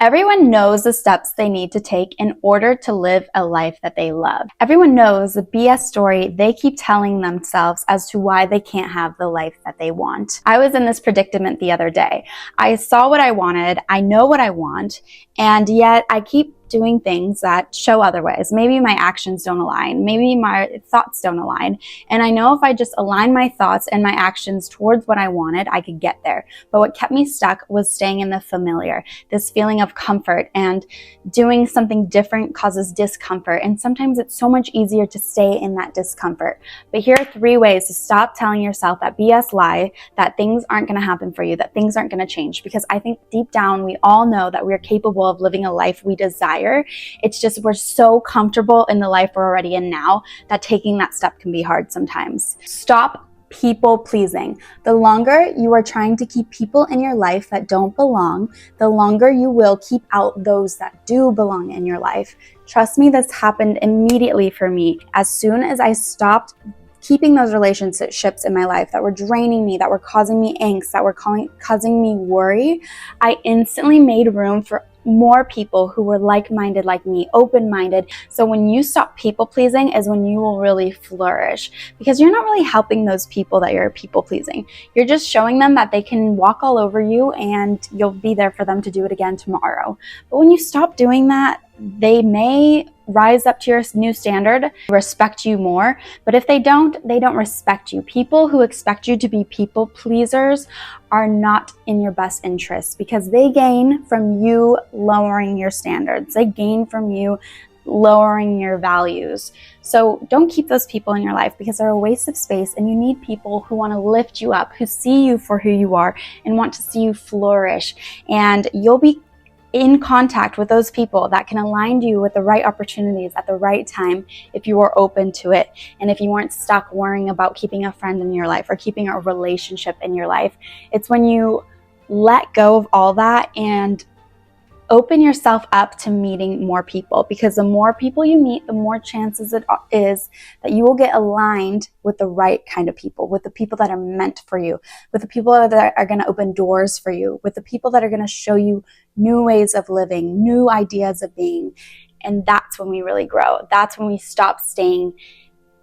Everyone knows the steps they need to take in order to live a life that they love. Everyone knows the BS story they keep telling themselves as to why they can't have the life that they want. I was in this predicament the other day. I saw what I wanted, I know what I want, and yet I keep doing things that show otherwise. Maybe my actions don't align. Maybe my thoughts don't align. And I know if I just align my thoughts and my actions towards what I wanted, I could get there. But what kept me stuck was staying in the familiar, this feeling of comfort, and doing something different causes discomfort. And sometimes it's so much easier to stay in that discomfort. But here are 3 ways to stop telling yourself that BS lie, that things aren't going to happen for you, that things aren't going to change. Because I think deep down, we all know that we're capable of living a life we desire. It's just we're so comfortable in the life we're already in now that taking that step can be hard sometimes. Stop people pleasing. The longer you are trying to keep people in your life that don't belong, the longer you will keep out those that do belong in your life. Trust me, this happened immediately for me. As soon as I stopped keeping those relationships in my life that were draining me, that were causing me angst, that were causing me worry, I instantly made room for more people who were like-minded like me, open-minded. So when you stop people-pleasing is when you will really flourish, because you're not really helping those people that you're people-pleasing. You're just showing them that they can walk all over you and you'll be there for them to do it again tomorrow. But when you stop doing that, they may rise up to your new standard, respect you more. But if they don't respect you. People who expect you to be people pleasers are not in your best interest, because they gain from you lowering your standards. They gain from you lowering your values. So don't keep those people in your life, because they're a waste of space, and you need people who want to lift you up, who see you for who you are and want to see you flourish. And you'll be in contact with those people that can align you with the right opportunities at the right time if you are open to it, and if you weren't stuck worrying about keeping a friend in your life or keeping a relationship in your life. It's when you let go of all that and open yourself up to meeting more people, because the more people you meet, the more chances it is that you will get aligned with the right kind of people, with the people that are meant for you, with the people that are going to open doors for you, with the people that are going to show you new ways of living, new ideas of being. And that's when we really grow. That's when we stop staying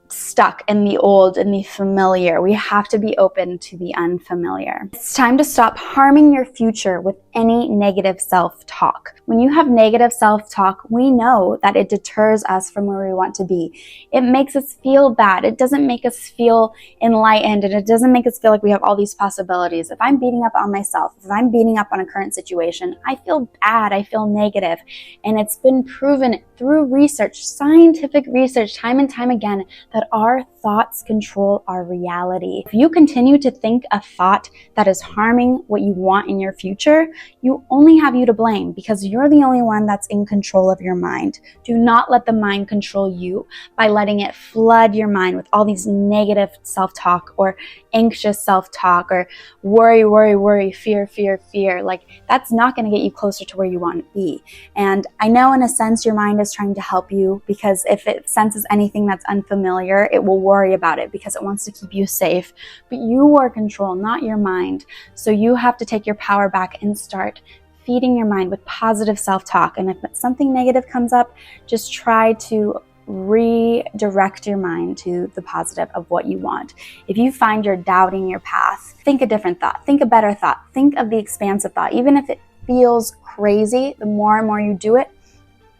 stuck in the old and the familiar. We have to be open to the unfamiliar. It's time to stop harming your future with any negative self-talk. When you have negative self-talk, we know that it deters us from where we want to be. It makes us feel bad. It doesn't make us feel enlightened, and it doesn't make us feel like we have all these possibilities. If I'm beating up on myself, if I'm beating up on a current situation, I feel bad, I feel negative. And it's been proven through research, scientific research, time and time again, that our thoughts control our reality. If you continue to think a thought that is harming what you want in your future, you only have you to blame, because you're the only one that's in control of your mind. Do not let the mind control you by letting it flood your mind with all these negative self-talk or anxious self-talk or worry, fear. Like, that's not going to get you closer to where you want to be. And I know in a sense your mind is trying to help you, because if it senses anything that's unfamiliar, it will worry about it because it wants to keep you safe. But you are control, not your mind. So you have to take your power back and start feeding your mind with positive self-talk. And if something negative comes up, just try to redirect your mind to the positive of what you want. If you find you're doubting your path, think a different thought, think a better thought, think of the expansive thought. Even if it feels crazy, the more and more you do it,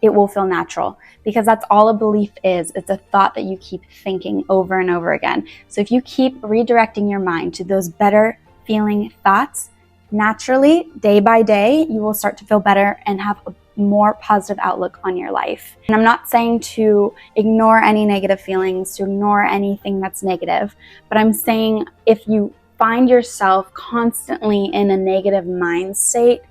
it will feel natural, because that's all a belief is. It's a thought that you keep thinking over and over again. So if you keep redirecting your mind to those better feeling thoughts, naturally, day by day, you will start to feel better and have a more positive outlook on your life. And I'm not saying to ignore any negative feelings, to ignore anything that's negative, but I'm saying if you find yourself constantly in a negative mind state,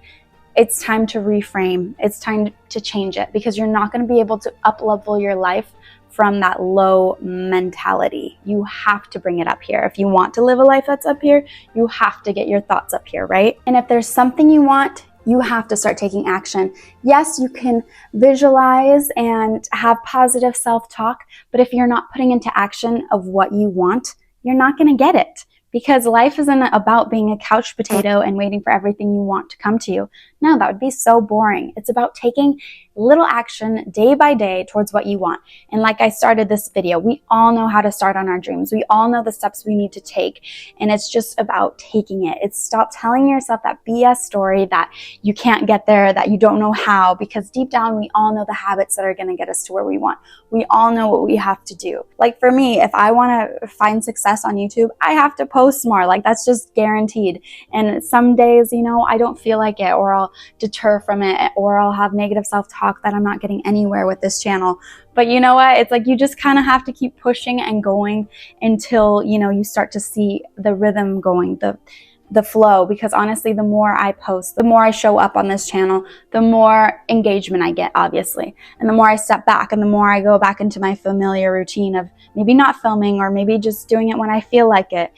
it's time to reframe. It's time to change it, because you're not going to be able to up-level your life from that low mentality. You have to bring it up here. If you want to live a life that's up here, you have to get your thoughts up here, right? And if there's something you want, you have to start taking action. Yes, you can visualize and have positive self-talk, but if you're not putting into action of what you want, you're not going to get it, because life isn't about being a couch potato and waiting for everything you want to come to you. No, that would be so boring. It's about taking little action day by day towards what you want. And like I started this video, we all know how to start on our dreams. We all know the steps we need to take. And it's just about taking it. It's stop telling yourself that BS story that you can't get there, that you don't know how, because deep down we all know the habits that are going to get us to where we want. We all know what we have to do. Like for me, if I want to find success on YouTube, I have to post more. Like that's just guaranteed. And some days, I don't feel like it, or I'll deter from it, or I'll have negative self-talk that I'm not getting anywhere with this channel. But you know what? It's like you just kind of have to keep pushing and going until, you start to see the rhythm going, the flow, because honestly, the more I post, the more I show up on this channel, the more engagement I get, obviously. And the more I step back and the more I go back into my familiar routine of maybe not filming or maybe just doing it when I feel like it,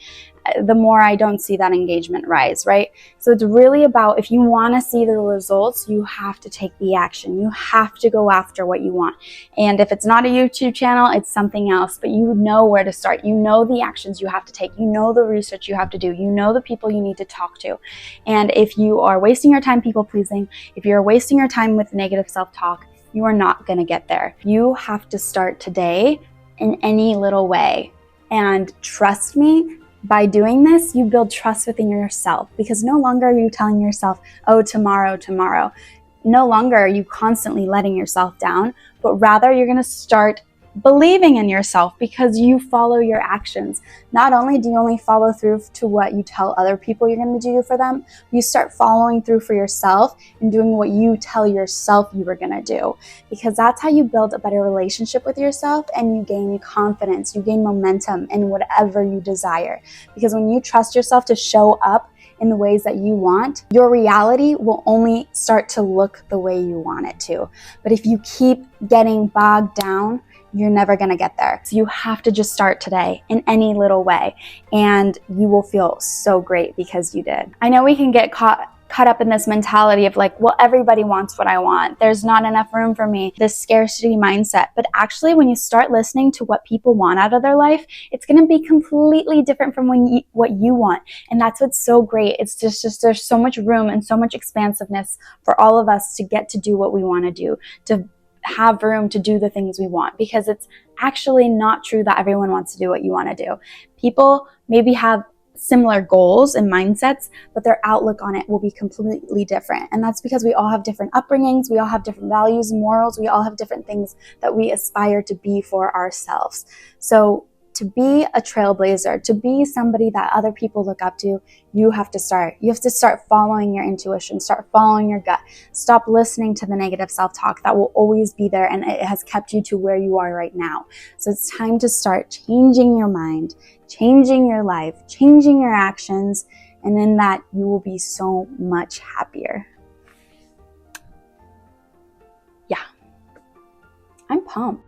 the more I don't see that engagement rise, right? So it's really about, if you want to see the results, you have to take the action. You have to go after what you want. And if it's not a YouTube channel, it's something else, but you know where to start. You know the actions you have to take. You know the research you have to do. You know the people you need to talk to. And if you are wasting your time people pleasing, if you're wasting your time with negative self-talk, you are not going to get there. You have to start today in any little way. And trust me, by doing this, you build trust within yourself, because no longer are you telling yourself, oh, tomorrow, tomorrow. No longer are you constantly letting yourself down, but rather you're going to start believing in yourself because you follow your actions. Not only do you only follow through to what you tell other people you're going to do for them, you start following through for yourself and doing what you tell yourself you were going to do, because that's how you build a better relationship with yourself and you gain confidence, you gain momentum in whatever you desire. Because when you trust yourself to show up in the ways that you want, your reality will only start to look the way you want it to. But if you keep getting bogged down, you're never going to get there. So you have to just start today in any little way, and you will feel so great because you did. I know we can get caught up in this mentality of like, well, everybody wants what I want. There's not enough room for me, this scarcity mindset. But actually, when you start listening to what people want out of their life, it's going to be completely different from what you want. And that's what's so great. It's just there's so much room and so much expansiveness for all of us to get to do what we want to do, to have room to do the things we want, because it's actually not true that everyone wants to do what you want to do. People maybe have similar goals and mindsets, but their outlook on it will be completely different. And that's because we all have different upbringings, we all have different values and morals, we all have different things that we aspire to be for ourselves. So to be a trailblazer, to be somebody that other people look up to, you have to start. You have to start following your intuition, start following your gut. Stop listening to the negative self-talk that will always be there, and it has kept you to where you are right now. So it's time to start changing your mind, changing your life, changing your actions, and in that you will be so much happier. Yeah, I'm pumped.